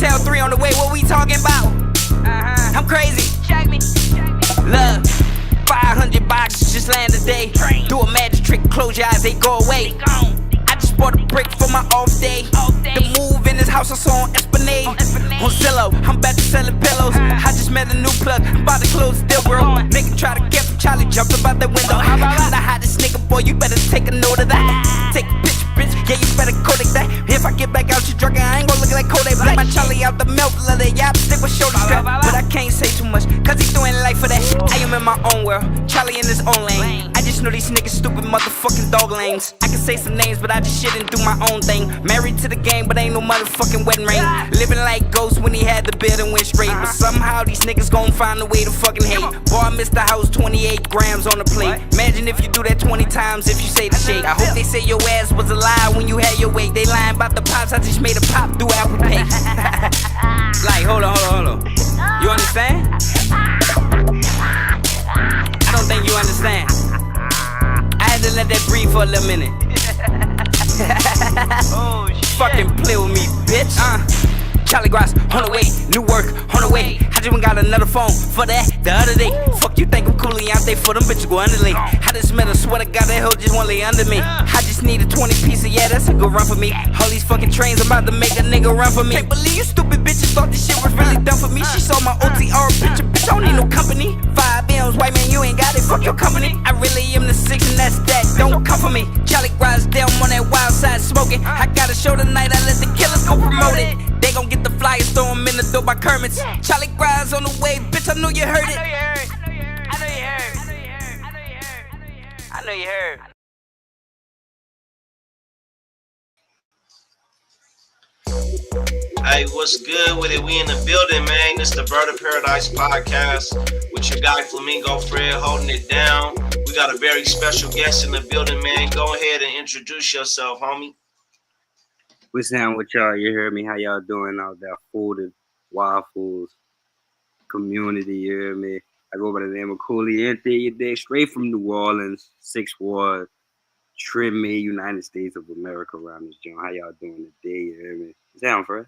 Tell 3 on the way, what we talking about? I'm crazy. Check me. Love. 500 boxes just land today. Do a magic trick, close your eyes, they go away. I just bought a brick for my off day. The move in this house I saw on Esplanade. On Zillow, I'm back to selling pillows. I just met a new plug, I'm about to close the deal, bro. Nigga try to get from Charlie, jumped up out the window. I'm the hottest nigga, boy, you better take a note of that. Take a picture, bitch, yeah, you better Kodak that. If I get back out, you drunk, I ain't gon' look like Kodak. Let my Charlie out the milk, let it yap, stick with shoulder strap. But I can't say too much, cause he's doing life for that. I am in my own world, Charlie in his own lane. I just know these niggas stupid motherfucking dog lanes. I can say some names, but I just shit and do my own thing. Married to the game, but ain't no motherfucking wedding ring. Living like Ghost when he had the bed and went straight. But somehow these niggas gon' find a way to fucking hate. Boy, I missed the house, 28 grams on the plate. Imagine if you do that 20 times if you say the shake. I hope they say your ass was a lie when you had your weight. They lying about the pops, I just made a pop through Apple Pay. Like, hold on. You understand? I don't think you understand. I had to let that breathe for a little minute. Oh, shit. Fucking play with me, bitch. Charlie Gross on the way, new work on the way. I just got another phone for that the other day. Fuck you think I'm CKooliente for them bitches go underlay. I just met a sweater, got that hoe just wanna lay under me. I just need a 20 piece of, yeah, that's a good run for me. All these fucking trains about to make a nigga run for me. Can't believe you stupid bitches thought this shit was really done for me. She saw my OTR picture, bitch, I don't need no company. 5 M's, white man, you ain't got it, fuck your company. I really am the 6 and that's that, don't come for me. Charlie Gross down on that wild side smoking. I got a show tonight, I let the killers go promote it. They gon' get the flyers, throw 'em in the door by Kermit's. Charlie Gross on the way, bitch, I know you heard it. I know you heard. Hey, what's good with it? We in the building, man. It's the Bird of Paradise podcast with your guy Flamingo Fred holding it down. We got a very special guest in the building, man. Go ahead and introduce yourself, homie. What's down with y'all? You heard me? How y'all doing out there? Food and waffles community, you hear me? I go by the name of CKooliente, you dig? Straight from New Orleans, 6th Ward, Trim me, United States of America around this joint. How y'all doing today, you hear me? What's down, Fred?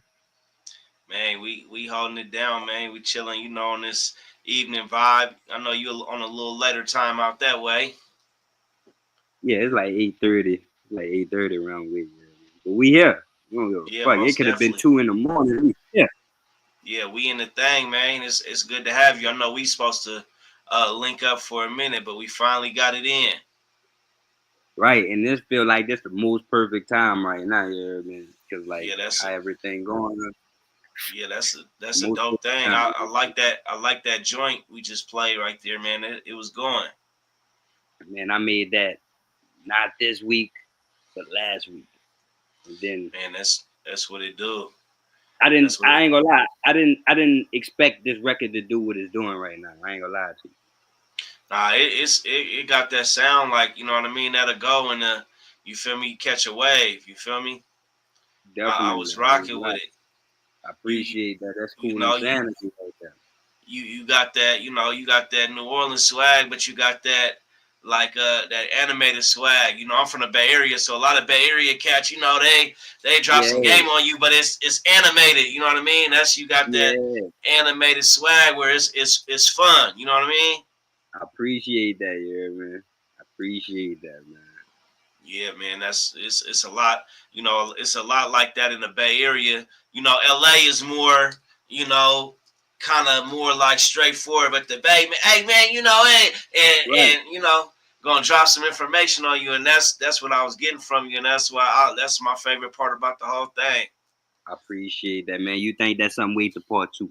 Man, we holding it down, man. We chilling, you know, on this evening vibe. I know you're on a little later time out that way. Yeah, it's like 8:30. Like 8:30 around with you. But we here. We don't give a fuck. It could have been 2 in the morning. Yeah. Yeah, we in the thing, man. It's good to have you. I know we supposed to link up for a minute, but we finally got it in. Right, and this feel like this the most perfect time right now, you hear me? Because like how everything going on. Yeah, that's a dope thing. I like that. I like that joint we just played right there, man. It was going. Man, I made that not this week, but last week. And then man, that's what it do. I ain't gonna lie. I didn't expect this record to do what it's doing right now. I ain't gonna lie to you. Nah, it got that sound like, you know what I mean, that'll go and you feel me, catch a wave, you feel me? Definitely. I was rocking with it. I appreciate that. That's cool. You know, insanity right there. You got that, you know, you got that New Orleans swag, but you got that like that animated swag. You know, I'm from the Bay Area, so a lot of Bay Area cats, you know, they drop some game on you, but it's animated, you know what I mean? You got that animated swag where it's fun, you know what I mean? I appreciate that, yeah, man. I appreciate that, man. Yeah, man, it's a lot, you know, it's a lot like that in the Bay Area. You know, LA is more, you know, kind of more like straightforward, but the Bay, hey man, you know, and you know, gonna drop some information on you, and that's what I was getting from you, and that's why that's my favorite part about the whole thing. I appreciate that, man. You think that's something wait to part 2?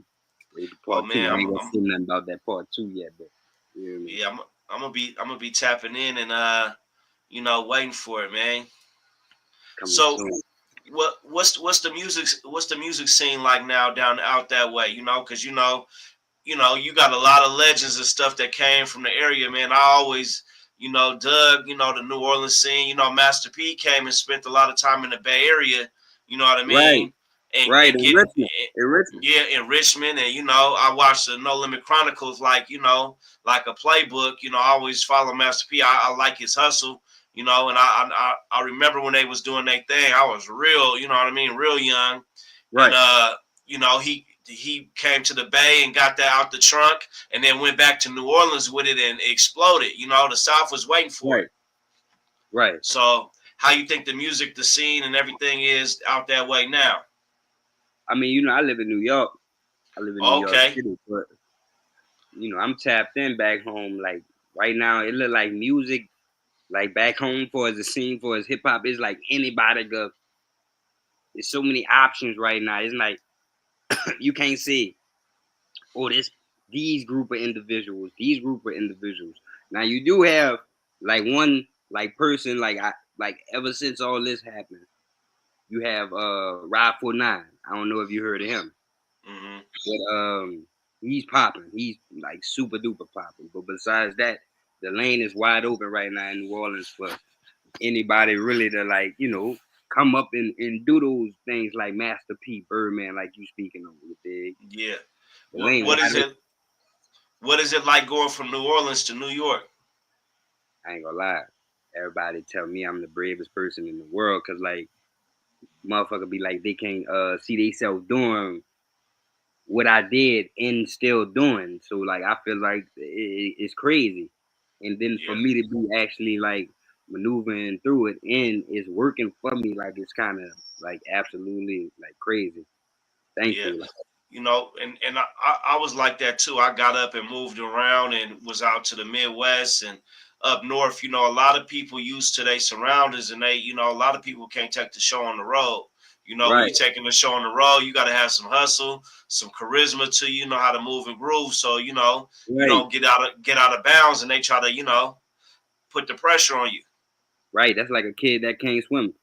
Wait to part 2. I ain't gonna say nothing about that part 2 yet, but yeah, I'm gonna be tapping in and you know, waiting for it, man. So what's the music scene like now out that way, you know, because you know you got a lot of legends and stuff that came from the area, man. I always, you know, dug, you know, the New Orleans scene. You know, Master P came and spent a lot of time in the Bay Area, you know what I mean? In Richmond. Yeah, in Richmond. And, you know, I watched the No Limit Chronicles like, you know, like a playbook. You know, I always follow Master P. I like his hustle, you know, and I remember when they was doing their thing. I was real, you know what I mean, real young. Right. And, you know, he came to the Bay and got that out the trunk, and then went back to New Orleans with it and it exploded. You know, the South was waiting for Right. it. Right. So, how you think the music, the scene, and everything is out that way now? I mean, you know, I live in New York. I live in New York Okay. City, but you know, I'm tapped in back home. Like right now, it look like music, like back home for as a scene for as hip hop is like anybody go. There's so many options right now. It's like you can't say, oh, this these group of individuals, these group of individuals. Now you do have like one like person like I like ever since all this happened, you have Rod 49. I don't know if you heard of him. Mm-hmm. But he's popping. He's like super duper popping. But besides that, the lane is wide open right now in New Orleans for anybody really to like, you know, come up and do those things like Master P, Birdman, like you speaking on. You dig? Yeah. The lane What wide is open. it? What is it like going from New Orleans to New York? I ain't gonna lie. Everybody tell me I'm the bravest person in the world because like motherfucker be like they can't see themselves doing what I did and still doing. So like I feel like it's crazy. And then for Yeah. me to be actually like maneuvering through it and it's working for me, like it's kind of like absolutely like crazy. Yeah. Thankful. Like, You know, and I was like that too. I got up and moved around and was out to the Midwest and up north. You know, a lot of people used to their surroundings, and they, you know, a lot of people can't take the show on the road. You know, when right, you're taking the show on the road, you got to have some hustle, some charisma to you, know how to move and groove. So you know, you right, don't get out of bounds, and they try to, you know, put the pressure on you. right. That's like a kid that can't swim.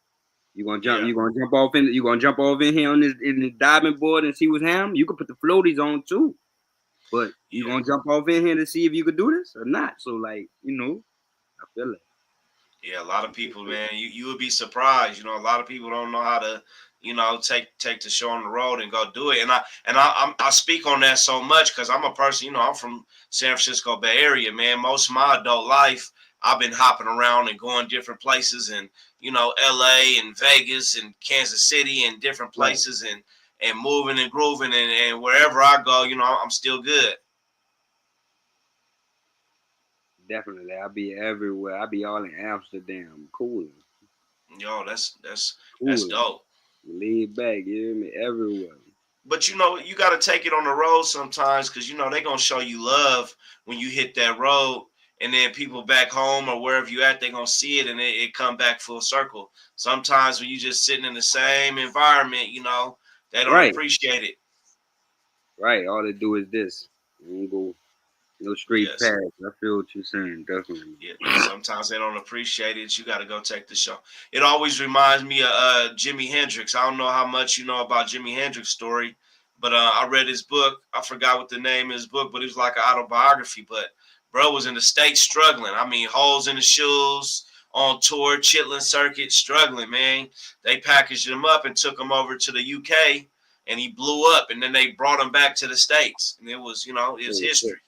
You gonna jump? Yeah, You gonna jump off in? You gonna jump off in here on this in the diving board and see what's happening? You can put the floaties on too, but you yeah. gonna jump off in here to see if you could do this or not? So like you know, I feel it. Yeah, a lot of people, man, you would be surprised. You know, a lot of people don't know how to, you know, take the show on the road and go do it. I speak on that so much because I'm a person. You know, I'm from San Francisco Bay Area, man. Most of my adult life, I've been hopping around and going different places, and you know, L.A. and Vegas and Kansas City and different Right. places, and moving and grooving, and wherever I go, you know, I'm still good. Definitely. I'll be everywhere. I'll be all in Amsterdam. Cool. Yo, that's Cool. dope. Laid back, you hear me? Everywhere. But you know, you got to take it on the road sometimes because you know they're gonna show you love when you hit that road, and then people back home or wherever you at, they're gonna see it and it come back full circle. Sometimes when you just sitting in the same environment, you know, they don't Right. appreciate it. Right. All they do is this. You go no straight Yes. path. I feel what you're saying, definitely. Yeah, sometimes they don't appreciate it. You got to go take the show. It always reminds me of Jimi Hendrix. I don't know how much you know about Jimi Hendrix story, but I read his book. I forgot what the name of his book, but it was like an autobiography. But bro was in the States struggling. I mean, holes in the shoes, on tour, chitlin circuit, struggling, man. They packaged him up and took him over to the UK, and he blew up. And then they brought him back to the States, and it was, you know, it was history.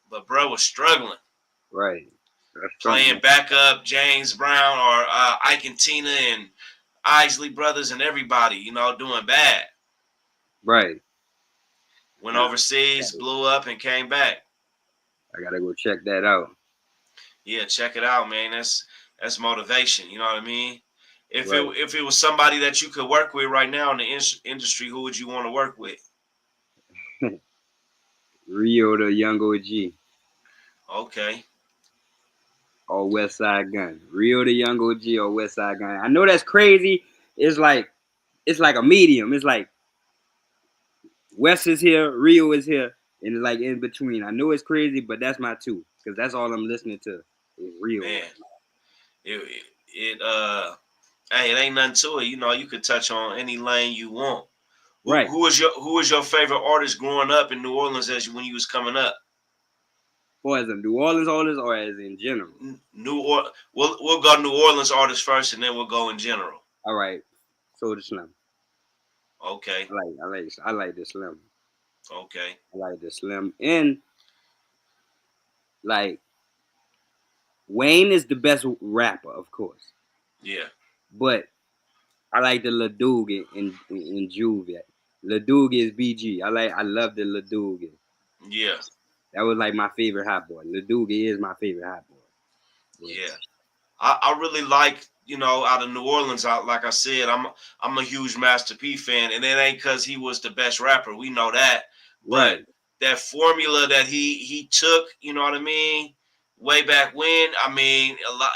But bro was struggling. Right. That's Playing something. backup James Brown or Ike and Tina and Isley Brothers and everybody, you know, doing bad. Right. Went Nah. overseas, blew up, and came back. I gotta go check that out. Yeah, check it out, man. That's motivation. You know what I mean? Right. If it was somebody that you could work with right now in the industry, who would you want to work with? Rio the Young OG. Okay. Or West Side Gun. Rio the Young OG or West Side Gun. I know that's crazy. It's like a medium. It's like West is here, Rio is here, and it's like in between. I know it's crazy, but that's my two because that's all I'm listening to is Rio. Man, it hey, it ain't nothing to it. You know, you could touch on any lane you want. Right. Who was your favorite artist growing up in New Orleans when you was coming up? Or as a New Orleans artist or as in general? We'll go New Orleans artists first, and then we'll go in general. All right. So the Slim. Okay. I like the Slim. Okay. I like the Slim. And like Wayne is the best rapper, of course. Yeah. But I like the Lil Duke and Juve. Leduc is BG. I love the Leduc. Yeah, That was like my favorite hot boy. Leduc is my favorite hot boy. But, yeah. I really like, out of New Orleans. Like I said, I'm a huge Master P fan, and it ain't because he was the best rapper. We know that, but right, that formula that he took, you know what I mean, way back when. I mean, a lot.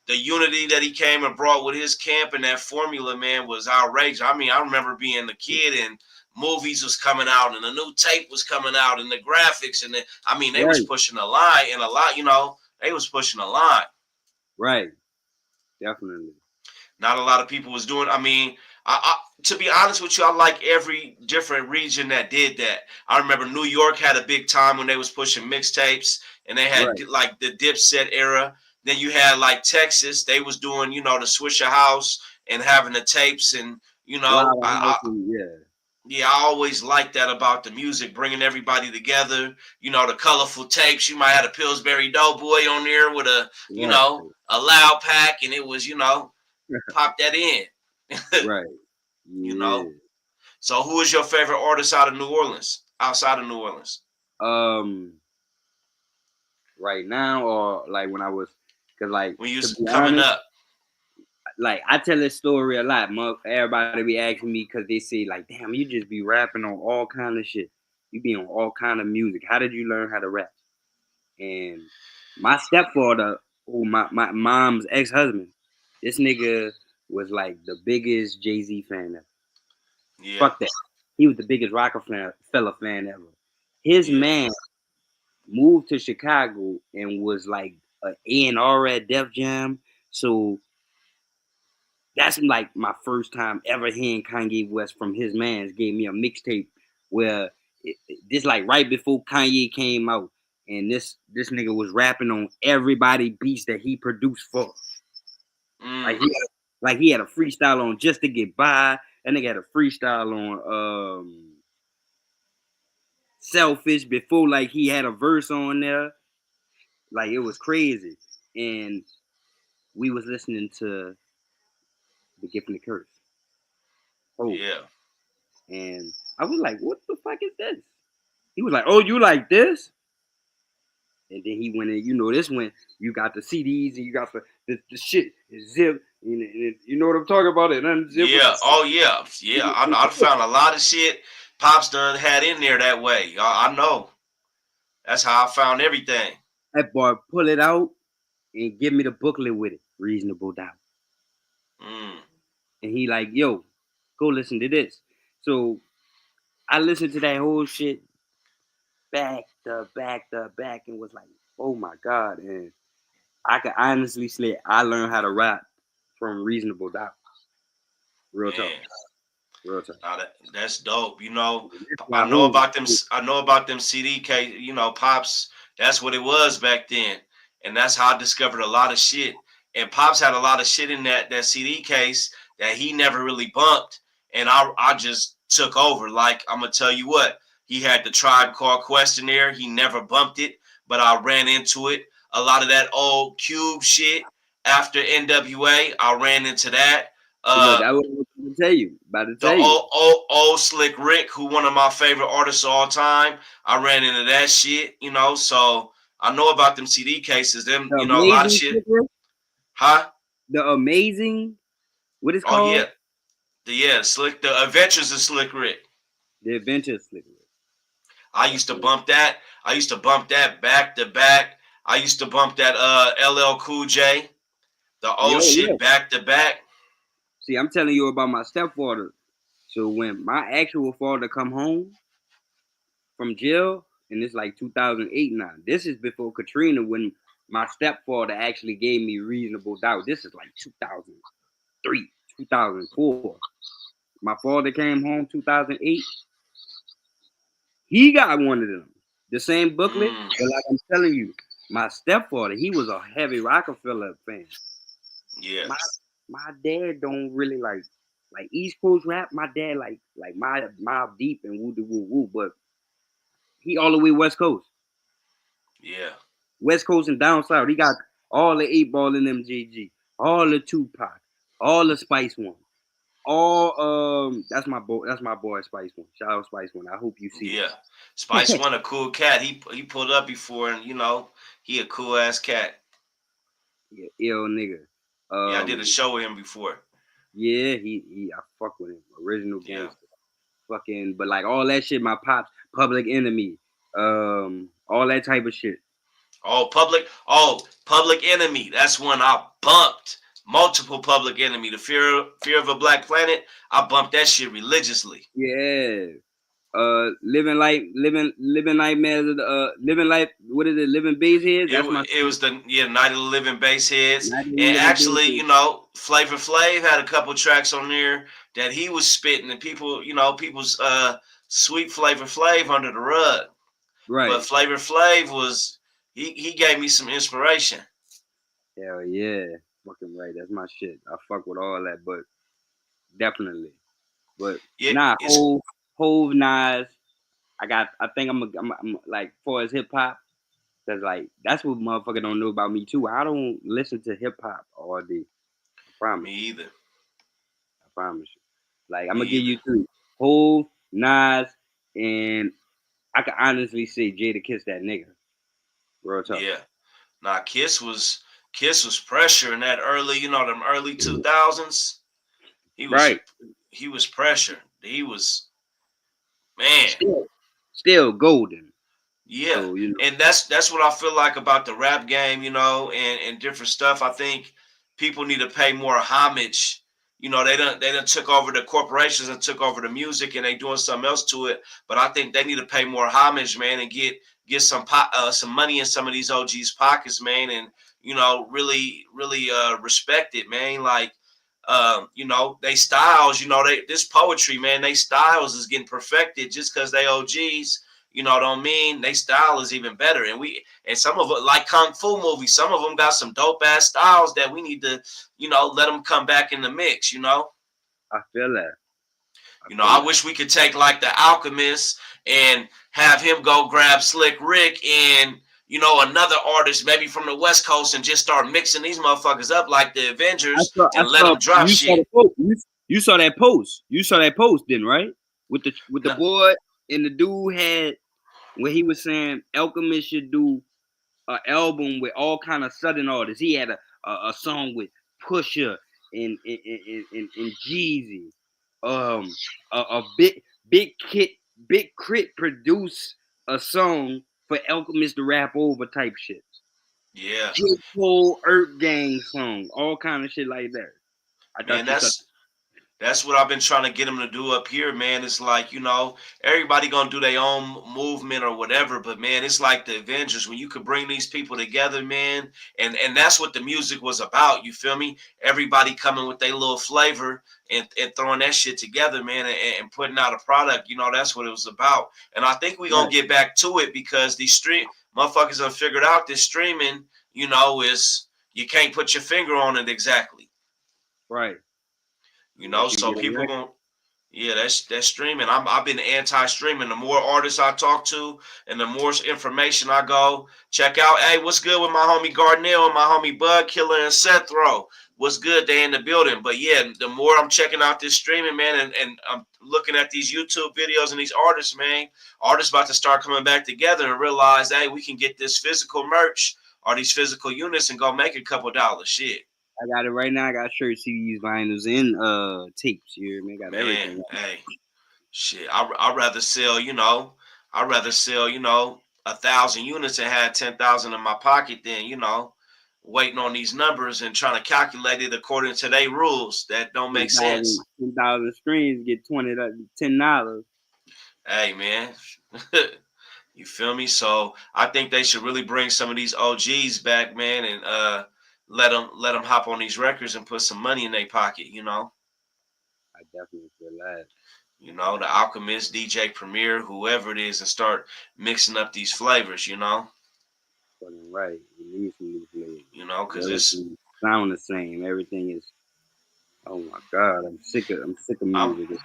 The unity that he came and brought with his camp and that formula, man, was outrageous. I mean, I remember being a kid and movies was coming out and a new tape was coming out and the graphics and they was right, pushing a line and a lot, they was pushing a line. right. Definitely. Not a lot of people was doing. I mean, to be honest with you, I like every different region that did that. I remember New York had a big time when they was pushing mixtapes, and they had Right. like the Dipset era. Then you had like Texas, they was doing the Swisher House and having the tapes, and Wow. Yeah. yeah, I always liked that about the music, bringing everybody together. The colorful tapes. You might have a Pillsbury Doughboy on there with Right. a loud pack, and it was pop that in. Right. you Yeah. know. So, who is your favorite artist out of New Orleans? Outside of New Orleans, Um. Right now, or like when I was, cause like when you to was be coming honest, up? like I tell this story a lot. Everybody be asking me because they say like, "Damn, you just be rapping on all kind of shit. You be on all kind of music. How did you learn how to rap?" And my stepfather, who my mom's ex-husband, this nigga was like the biggest Jay-Z fan ever. Yeah, Fuck that. He was the biggest Rockefeller fan ever. His yeah, man moved to Chicago and was like an A&R at Def Jam. So that's like my first time ever hearing Kanye West from his man's. Gave me a mixtape where this like right before Kanye came out, and this nigga was rapping on everybody beats that he produced for. Like mm, he had a freestyle on Just to Get By. That nigga had a freestyle on Selfish before like he had a verse on there. Like it was crazy. And we was listening to The Gift and the Curse. Oh, yeah, and I was like, what the fuck is this? He was like, oh, you like this? And then he went in, this when you got the CDs and you got the shit, zip, and you know what I'm talking about? It unzip with yeah. Oh yeah, yeah. I found a lot of shit Pops done had in there that way. I know. That's how I found everything. that boy pull it out and give me the booklet with it, Reasonable Doubt. Mm, And he like, yo, go listen to this. So I listened to that whole shit back and was like, oh my God. And I can honestly say I learned how to rap from Reasonable Doubt. Real talk. man. Real talk. That's dope. That's I why know who about them. I know about them CDK. Pops. That's what it was back then, and that's how I discovered a lot of shit. And Pops had a lot of shit in that CD case that he never really bumped, and I just took over. Like I'm gonna tell you what, he had the Tribe Called Quest in there. He never bumped it, but I ran into it. A lot of that old Cube shit after NWA, I ran into that. look, Uh, I was about to tell you. About to the tell you. old Slick Rick, who one of my favorite artists of all time. I ran into that shit, so I know about them CD cases. Them, The a lot of amazing shit. Slicker, Huh? the amazing, what is Oh yeah. called? The Adventures of Slick Rick. The Adventure Slicker. I used to bump that. I used to bump that back to back. I used to bump that LL Cool J, the Yo, old shit look. back to back. See, I'm telling you about my stepfather. So when my actual father come home from jail, and it's like 2008 now. This is before Katrina when my stepfather actually gave me Reasonable Doubt. This is like 2003, 2004. My father came home 2008. He got one of them. The same booklet. Mm, But like I'm telling you, my stepfather, he was a heavy Rockefeller fan. yeah, My my dad don't really like East Coast rap. My dad like my Mobb Deep and woo woo woo, but he all the way West Coast. yeah, West Coast and down south. He got all the 8 Ball in MJG, all the Tupac, all the Spice One, all that's my boy. That's my boy Spice One. Shout out Spice One. I hope you see Yeah, Spice One a cool cat. He pulled up before, and he a cool ass cat. yeah, ill nigga. Yeah, I did a show with him before. Yeah, he I fuck with him. Original Yeah. gangster. Fucking, but like all that shit, my pops, Public Enemy, all that type of shit. Public Enemy. That's one I bumped. Multiple Public Enemy. The Fear of a Black Planet. I bumped that shit religiously. Yeah. Living nightmares of the living life. What is it? Living base heads. That's my. It was the Night of the Living Bassheads, Night of the and Living actually, Bassheads. Flavor Flav had a couple tracks on there that he was spitting, and people's sweet Flavor Flav under the rug. Right. But Flavor Flav was he gave me some inspiration. Hell yeah, fucking right. That's my shit. I fuck with all that, but definitely. But Yeah, Hove, Nas. I think I'm like, for as hip hop. Cause like that's what motherfucker don't know about me too. I don't listen to hip hop all day. I promise. Me either. I promise you. Like I'm Me gonna give you either. 3: Hove, Nas, and I can honestly say Jada Kiss that nigga. Real talk. Yeah. Nah, Kiss was pressure in that early, them early 2000s. He was Right. he was pressure. He was, man. Still golden. Yeah, So and that's what I feel like about the rap game, and different stuff. I think people need to pay more homage. They done took over the corporations and took over the music, and they doing something else to it. But I think they need to pay more homage, man, and get some money in some of these OGs' pockets, man, and really respect it, man. Like, they styles, this poetry, man, they styles is getting perfected just because they OGs. Don't mean they style is even better. And some of it, like Kung Fu movies, some of them got some dope ass styles that we need to, let them come back in the mix, I feel that. I wish we could take like the Alchemist and have him go grab Slick Rick and, another artist maybe from the West Coast and just start mixing these motherfuckers up like the Avengers and let them drop shit. You saw that post. You saw that post, then, right? With the boy and the dude had where he was saying Alchemist should do an album with all kind of Southern artists. He had a song with Pusha and Jeezy. A big Crit produced a song for Alchemist to rap over type shit. Yeah. J. Cole, Earth Gang song, all kind of shit like that. Man, that's what I've been trying to get them to do up here, man. It's like, everybody gonna do their own movement or whatever, but man, it's like the Avengers when you could bring these people together, man. And that's what the music was about. You feel me? Everybody coming with their little flavor and throwing that shit together, man, and putting out a product. That's what it was about. And I think we're gonna get back to it because these motherfuckers have figured out this streaming, is you can't put your finger on it exactly. Right. So people that's streaming. I've been anti-streaming. The more artists I talk to and the more information I go check out. Hey, what's good with my homie Gardnell and my homie Bud Killer and Seth Row? What's good? They in the building. But yeah, the more I'm checking out this streaming, man, and I'm looking at these YouTube videos and these artists, man, artists about to start coming back together and realize, hey, we can get this physical merch or these physical units and go make a couple dollars. Shit. I got it right now. I got shirts, CDs, vinyls, and tapes. You hear me? I got everything. Hey, shit. I'd rather sell, 1,000 units and had 10,000 in my pocket than, waiting on these numbers and trying to calculate it according to their rules. That don't make sense. 10,000 streams get $10. Hey, man. You feel me? So I think they should really bring some of these OGs back, man, and let them hop on these records and put some money in their pocket, I definitely feel that. The Alchemist, DJ Premier, whoever it is, and start mixing up these flavors, Fucking right. We need some new flavors. Because it's sound the same. Everything is. Oh my God, I'm sick of music.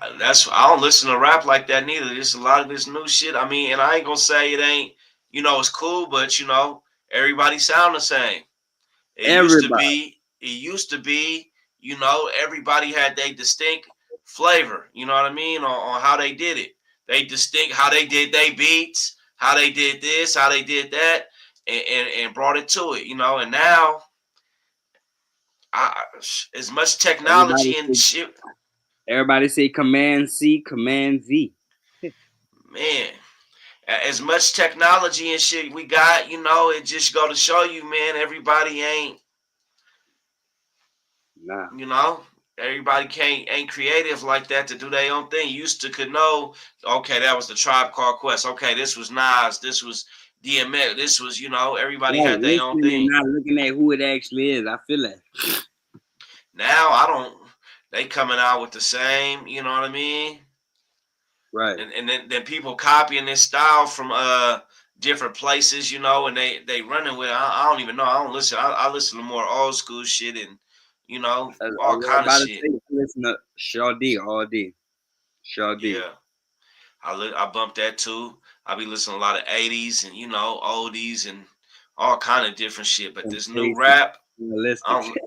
I don't listen to rap like that neither. There's a lot of this new shit. I mean, and I ain't gonna say it ain't, it's cool, but everybody sound the same. It used to be you know, everybody had their distinct flavor, you know what I mean, on how they did it. They distinct how they did their beats, how they did this, how they did that, and brought it to it, you know. And now, I, as much Everybody technology and say, shit, everybody say Command C, Command V. man, as much technology and shit we got, you know, it just go to show you, man, everybody ain't, Nah. you know, everybody ain't creative like that to do their own thing. You used to could know, okay, that was the Tribe Called Quest. Okay, this was Nas, this was DMX, this was, you know, everybody Right, had their own listening and thing. not looking at who it actually is. I feel that. Now I don't. They coming out with the same, you know what I mean? Right. And then people copying this style from different places, you know, and they running with it. I don't even know. I don't listen. I listen to more old school shit and you know I all was kind of about to shit. say, listen to Sade all day. Sade. Yeah, I bump that too. I be listening to a lot of '80s and you know oldies and all kind of different shit. But this new Temptation. rap, Realistic. I don't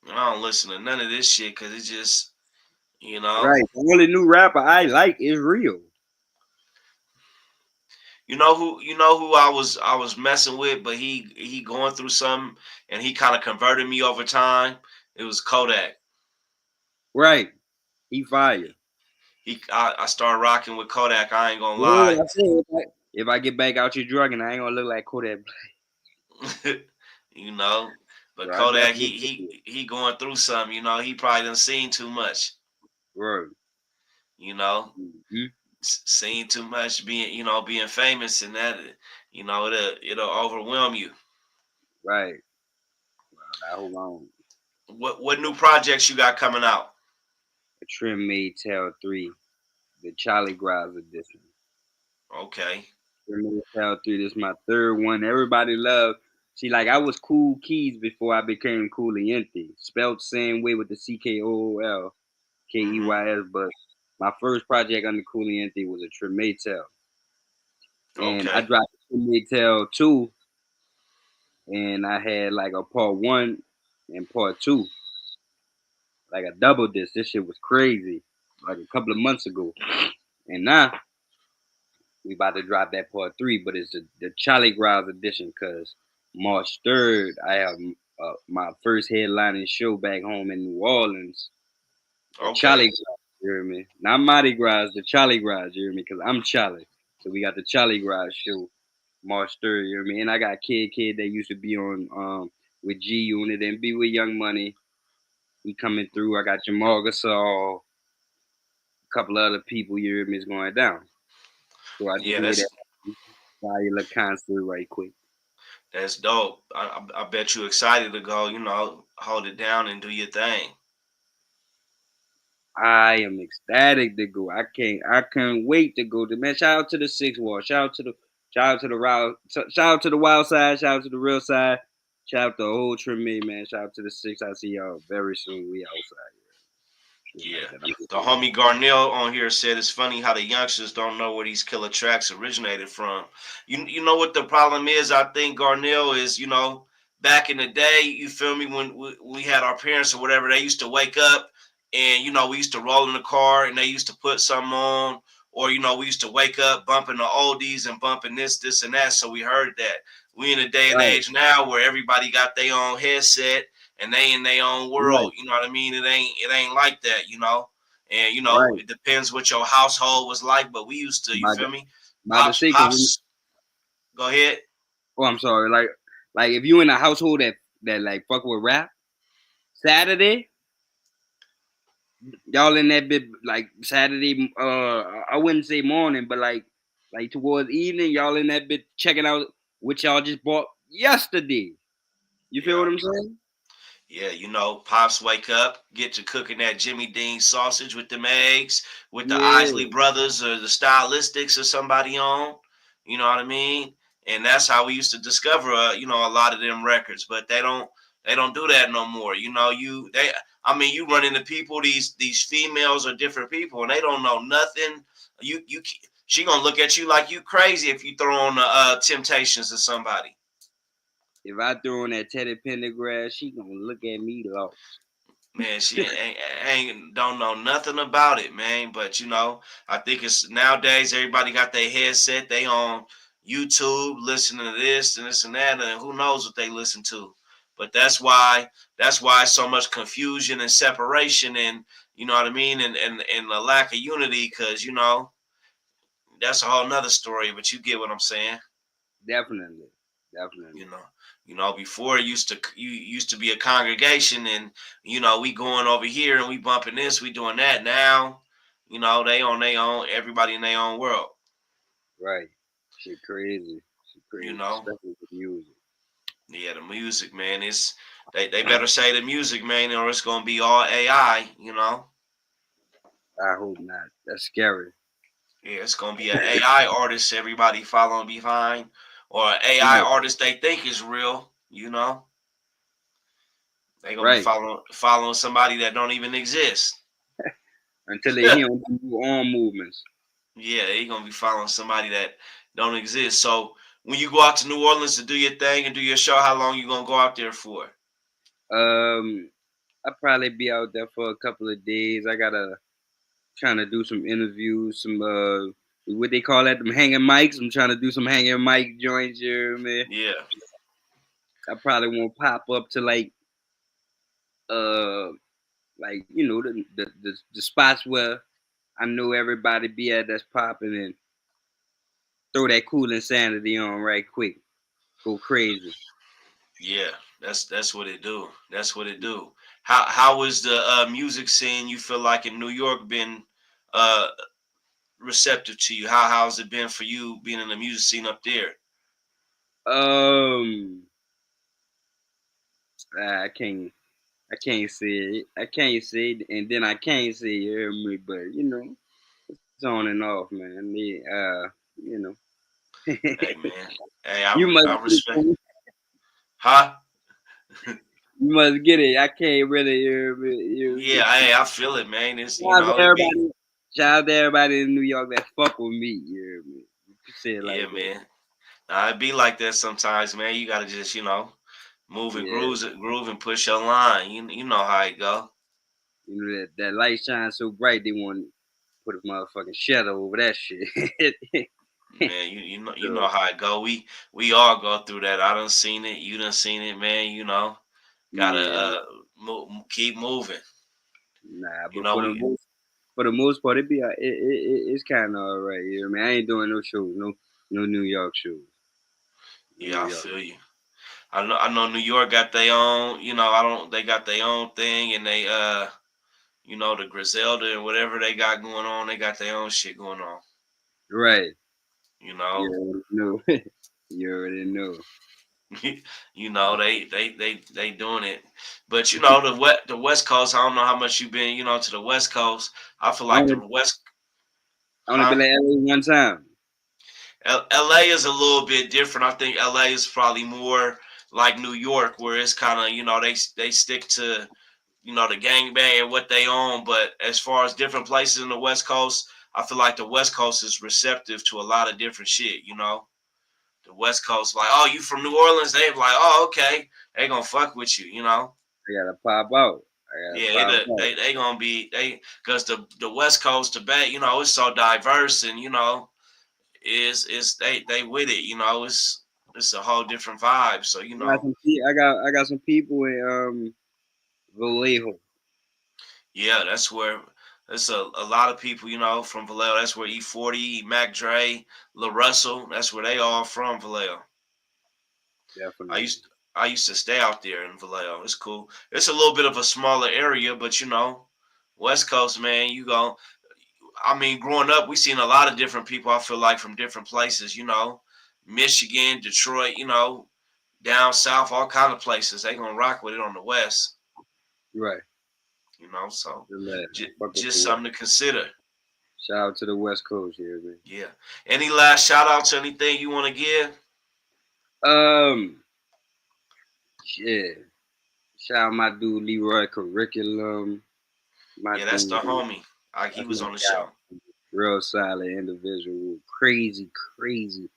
I don't listen to none of this shit because it just you know. Right. The only new rapper I like is Real. You know who I was messing with, but he going through something and he kind of converted me over time. It was Kodak. Right. He fire. I started rocking with Kodak. I ain't gonna Yeah, lie. I said if I get back out your drug and I ain't gonna look like Kodak. you know, but So I Kodak definitely he feel it. he going through something. You know, he probably done seen too much. Right. You know, Mm-hmm. seen too much being famous and that it'll overwhelm you. Right. Now hold on. What new projects you got coming out? A Trim Made Tell 3, the Charlie Grimes edition. Okay. Trim Made Tell 3, this is my third one. Everybody love. See, like I was Cool Keys before I became Cooliente. Spelled same way with the hmm CKoolKeys, but my first project under Cooliente was a Trim Made Tell. And I Okay. dropped Trim Made Tell 2, and I had like a part 1 and part 2. Like a double disc. This shit was crazy. Like a couple of months ago. And now we about to drop that part 3, but it's the Charlie Grimes edition because March 3rd I have my first headlining show back home in New Orleans. The Charlie Okay. Grimes, you hear me? Not Mardi Gras, the Charlie Grimes, you hear me? Because I'm Charlie. So we got the Charlie Grimes show March 3rd, you hear me? And I got Kid that used to be on with G Unit and be with Young Money. He coming through. I got Jamal Gasol, a couple of other people, you hear me, is going down. So I just Yeah, made that's that little concert right quick. that's dope. I bet you excited to go. Hold it down and do your thing. I am ecstatic to go. I can't wait to go. To man, shout out to the Six Wall. Shout out to the Wild Side. Shout out to the Real Side. Shout out to the whole Trim Me, man. Shout out to the Six. I see y'all very soon. We outside. Shit Yeah. like that. I'm just The homie Garnell on here said it's funny how the youngsters don't know where these killer tracks originated from. You know what the problem is? I think Garnell is, back in the day, you feel me, when we had our parents or whatever, they used to wake up and, we used to roll in the car and they used to put something on. Or, we used to wake up bumping the oldies and bumping this, and that. So we heard that. We in a day and right, age now where everybody got their own headset and they in their own right, world. You know what I mean? It ain't like that. And right. it depends what your household was like, but we used to, you About to, feel me? about to Pops, say, pops, go ahead. oh, I'm sorry. Like if you in a household that like fuck with rap, Saturday, y'all in that bit like Saturday. I wouldn't say morning, but like towards evening, y'all in that bit checking out what y'all just bought yesterday. You feel Yeah. what I'm saying? Yeah, pops wake up, get to cooking that Jimmy Dean sausage with them eggs, with the Isley Yeah, brothers or the Stylistics or somebody on. You know what I mean? And that's how we used to discover, a lot of them records. But they don't do that no more. You run into people, these females are different people, and they don't know nothing. She gonna look at you like you crazy if you throw on the Temptations to somebody. if I throw on that Teddy Pendergrass, she gonna look at me lost. Man, she ain't don't know nothing about it, man. But I think it's nowadays everybody got their headset, they on YouTube listening to this and this and that, and who knows what they listen to. But that's why so much confusion and separation, and you know what I mean, and a lack of unity, because that's a whole nother story. But you get what I'm saying. Definitely, You definitely. know, before it used to be a congregation, and we going over here and we bumping this, we doing that. Now, they on their own, everybody in their own world. Right. Shit crazy. Shit You crazy, know, especially with music. yeah, the music, man. They better say the music, man, or it's gonna be all AI. I hope not. That's scary. Yeah, it's gonna be an AI artist everybody following behind, or an AI Right. artist they think is real. They gonna be Right. following somebody that don't even exist. Until they hear them do arm movements. Yeah, they gonna be following somebody that don't exist. So when you go out to New Orleans to do your thing and do your show, how long you gonna go out there for? Um, I'll probably be out there for a couple of days. I gotta trying to do some interviews, some what they call that, them hanging mics. I'm trying to do some hanging mic joints here, man. Yeah, I probably won't pop up to uh like the spots where I know everybody be at that's popping and throw that cool insanity on right quick. Go crazy. yeah. That's what it do. That's what it do. How is the music scene? You feel like in New York been uh receptive to you? How's it been for you being in the music scene up there? Um I can't say it. I can't say it and then I can't say it, you hear me, but it's on and off, man. You know. Hey man, hey You must I get respect. it. Huh? You must get it. I can't really hear Yeah, it. hey, I feel it, man. It's Shout out to it be everybody. Shout out to everybody in New York that fuck with me. You hear me? You can say it yeah, like that. man. It be like that sometimes, man. You gotta just move and Yeah. groove and push your line. You know how it go. That light shines so bright they want to put a motherfucking shadow over that shit. Man, you know So, how it go. We all go through that. I done seen it. You done seen it, man. Gotta yeah. keep moving. Nah, You but know we for the most part, it's kind of alright. You know what I mean? I ain't doing no shows, no New York shows, no New Yeah, I York. feel you. I know New York got their own, I don't they got their own thing, and they the Griselda and whatever they got going on, they got their own shit going on. Right. You You know. already know. You already know. They doing it. But the West Coast, I don't know how much you've been, to the West Coast. I feel I like the only, West, I only huh? been to LA one time. LA is a little bit different. I think LA is probably more like New York, where it's kind of, they stick to, the gangbang and what they own. But as far as different places in the West Coast, I feel like the West Coast is receptive to a lot of different shit. The West Coast, like, oh, you from New Orleans? They like, oh, okay, they gonna fuck with you. I gotta pop out. I gotta Yeah, pop out. they gonna be because the West Coast, Tibet, it's so diverse, and is they with it, it's a whole different vibe. So I got some people in Vallejo. yeah, that's where there's a lot of people, from Vallejo. That's where E40, Mac Dre, La Russell, that's where they all from, Vallejo. I Definitely. used I used to stay out there in Vallejo. It's cool. It's a little bit of a smaller area, but West Coast, man, I mean, growing up, we seen a lot of different people. I feel like from different places, Michigan, Detroit, down south, all kind of places. They gonna rock with it on the West, Right. So The last. I fuck with the just West. something to consider. Shout out to the West Coast here, man. Yeah. Any last shout outs? Anything you want to give? Um, yeah. Shout out my dude Leroy Curriculum. My Yeah, that's the dude, homie. He that's was my on the show. guy. Real solid individual. Crazy, crazy,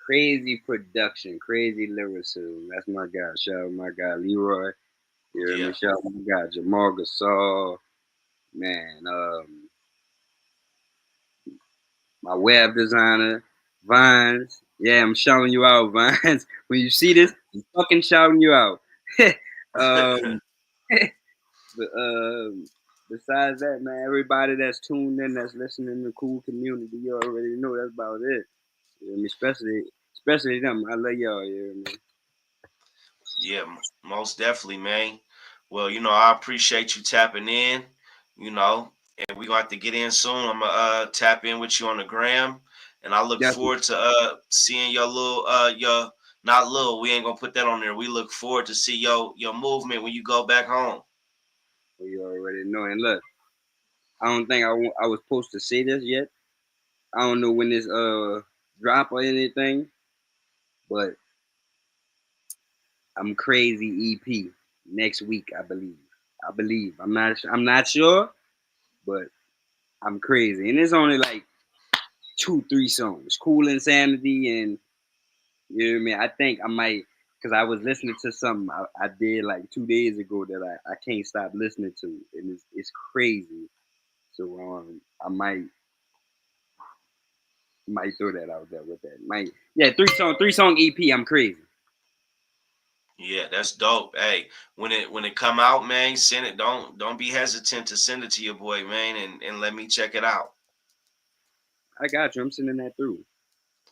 crazy production. Crazy lyricism. That's my guy. Shout out my guy Leroy. You hear Yeah. me? Shout out, we got Jamal Gasol, man. My web designer, Vines. Yeah, I'm shouting you out, Vines. When you see this, I'm fucking shouting you out. um, but, besides that, man, everybody that's tuned in, that's listening to Cool Community, you already know that's about it. You know what I mean? Especially them. I love y'all. You know what I mean? Yeah, most definitely, man. Well, I appreciate you tapping in, and we're gonna have to get in soon. I'm gonna tap in with you on the gram, and I look Definitely. forward to seeing your little your not little, we ain't gonna put that on there. We look forward to see your movement when you go back home. Well, you already know. And look, I don't think I was supposed to say this yet. I don't know when this drop or anything, but I'm crazy EP next week, I believe. I'm not sure, but I'm crazy. And it's only like 2-3 songs. Cool Insanity and you know what I mean? I think I might because I was listening to something I did like 2 days ago that I can't stop listening to. And it's crazy. So I might throw that out there with that. Yeah, three song EP, I'm crazy. Yeah, that's dope. Hey, when it come out, man, send it. Don't be hesitant to send it to your boy, man, and let me check it out. I got you. I'm sending that through.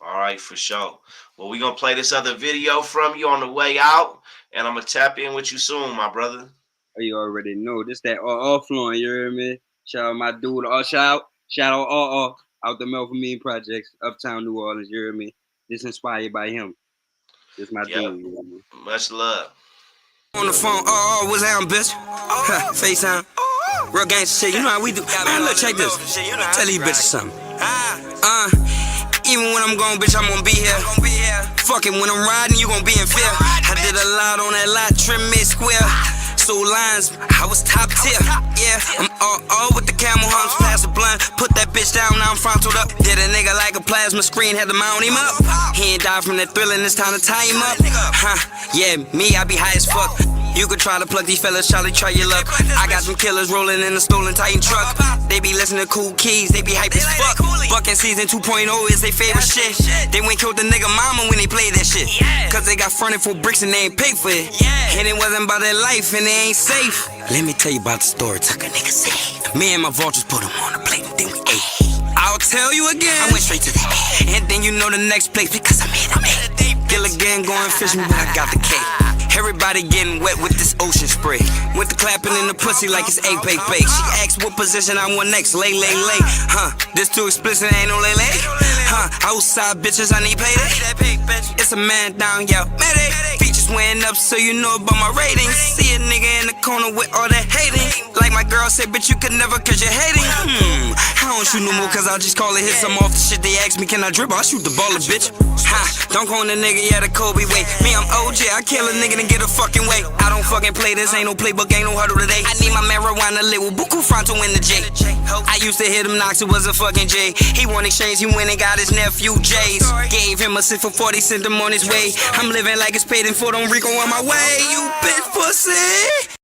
All right, for sure. Well, we're going to play this other video from you on the way out, and I'm going to tap in with you soon, my brother. Oh, you already know. This that offline, you hear me? Shout out my dude. Shout out out the Melphamine Projects, Uptown New Orleans, you hear me? This inspired by him. This my dude, you hear me? Much love. On the phone, what's down, bitch? FaceTime. Real gangsta shit, you know how we do. Man, look, check this. Tell these bitches something. Even when I'm gone, bitch, I'm gonna be here. Fucking when I'm riding, you gonna be in fear. I did a lot on that lot, trim mid square. So lines, I was top tier. Yeah, I'm all with the camel humps, pass the blunt. Put that bitch down, now I'm frontaled up. Did a nigga like a plasma screen, had to mount him up. He ain't died from that thrilling, it's time to tie him up. Yeah, me, I be high as fuck. You could try to plug these fellas, Charlie, try your luck. I got some killers rolling in a stolen Titan truck. They be listening to Cool Keys, they be hype as fuck. Buckin' Season 2.0 is their favorite shit. They went killed the nigga mama when they played that shit. Cause they got fronted for bricks and they ain't paid for it. And it wasn't about their life and they ain't safe. Let me tell you about the story, Tucker nigga say. Me and my vultures put them on the plate and then we ate. I'll tell you again. I went straight to the A. And then you know the next place because I'm in. Gilligan going fishing, but I got the cake. Everybody getting wet with this ocean spray. With the clapping in the pussy like it's egg bake bake. She asked what position I want next. Lay. This too explicit, ain't no lay. Outside bitches, I need payday. It's a man down, yo. Mayday. Features went up, so you know about my ratings. See a nigga in the corner with all that hating. Like my girl said, bitch, you could never cause you're hating. I don't shoot no more cause I'll just call it hits. I'm off the shit they ask me, can I dribble? I shoot the baller, bitch. Don't call the nigga, yeah, the Kobe way. Me, I'm OJ, I kill a nigga and get a fucking way. I don't fucking play this, ain't no playbook, ain't no huddle today. I need my marijuana lit with buku frontal in the J. I used to hit him knocks, it was a fucking J. He won exchange, he went and got his nephew J's. Gave him a sit for 40, sent him on his way. I'm living like it's paid in full, don't Rico on my way, you bitch pussy.